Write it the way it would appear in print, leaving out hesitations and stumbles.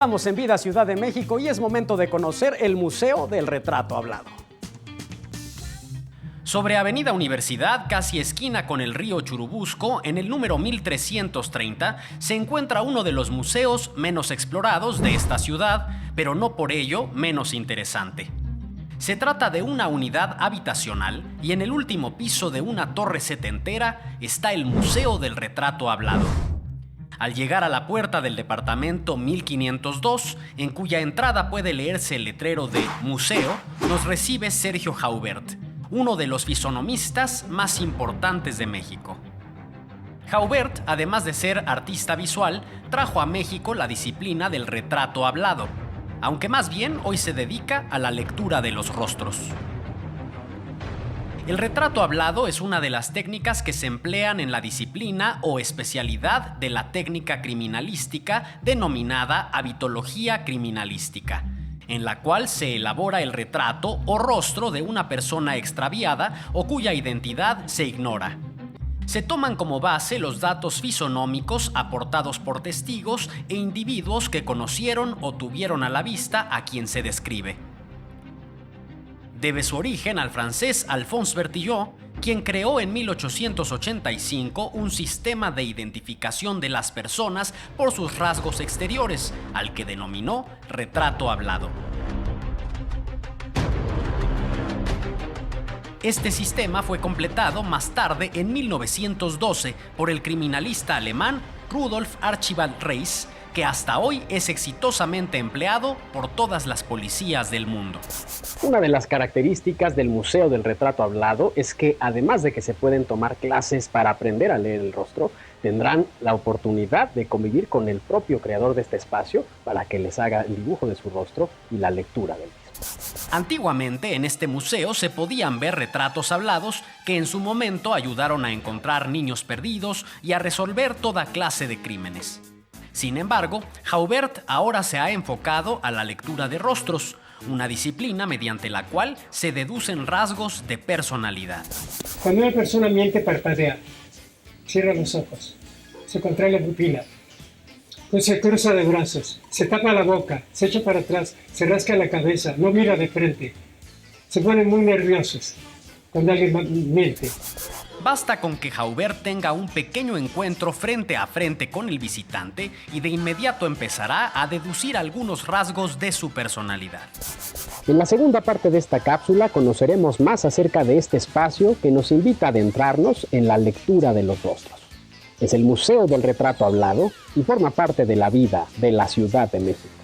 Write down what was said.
Estamos en Vida Ciudad de México y es momento de conocer el Museo del Retrato Hablado. Sobre Avenida Universidad, casi esquina con el río Churubusco, en el número 1330, se encuentra uno de los museos menos explorados de esta ciudad, pero no por ello menos interesante. Se trata de una unidad habitacional y en el último piso de una torre setentera está el Museo del Retrato Hablado. Al llegar a la puerta del departamento 1502, en cuya entrada puede leerse el letrero de Museo, nos recibe Sergio Jaubert, uno de los fisonomistas más importantes de México. Jaubert, además de ser artista visual, trajo a México la disciplina del retrato hablado, aunque más bien hoy se dedica a la lectura de los rostros. El retrato hablado es una de las técnicas que se emplean en la disciplina o especialidad de la técnica criminalística denominada habitología criminalística, en la cual se elabora el retrato o rostro de una persona extraviada o cuya identidad se ignora. Se toman como base los datos fisonómicos aportados por testigos e individuos que conocieron o tuvieron a la vista a quien se describe. Debe su origen al francés Alphonse Bertillon, quien creó en 1885 un sistema de identificación de las personas por sus rasgos exteriores, al que denominó retrato hablado. Este sistema fue completado más tarde, en 1912, por el criminalista alemán Rudolf Archibald Reis, que hasta hoy es exitosamente empleado por todas las policías del mundo. Una de las características del Museo del Retrato Hablado es que, además de que se pueden tomar clases para aprender a leer el rostro, tendrán la oportunidad de convivir con el propio creador de este espacio para que les haga el dibujo de su rostro y la lectura del mismo. Antiguamente, en este museo se podían ver retratos hablados que en su momento ayudaron a encontrar niños perdidos y a resolver toda clase de crímenes. Sin embargo, Jaubert ahora se ha enfocado a la lectura de rostros, una disciplina mediante la cual se deducen rasgos de personalidad. Cuando una persona miente, parpadea, cierra los ojos, se contrae la pupila, pues se cruza de brazos, se tapa la boca, se echa para atrás, se rasca la cabeza, no mira de frente, se ponen muy nerviosos cuando alguien miente. Basta con que Jaubert tenga un pequeño encuentro frente a frente con el visitante y de inmediato empezará a deducir algunos rasgos de su personalidad. En la segunda parte de esta cápsula conoceremos más acerca de este espacio que nos invita a adentrarnos en la lectura de los rostros. Es el Museo del Retrato Hablado y forma parte de la vida de la Ciudad de México.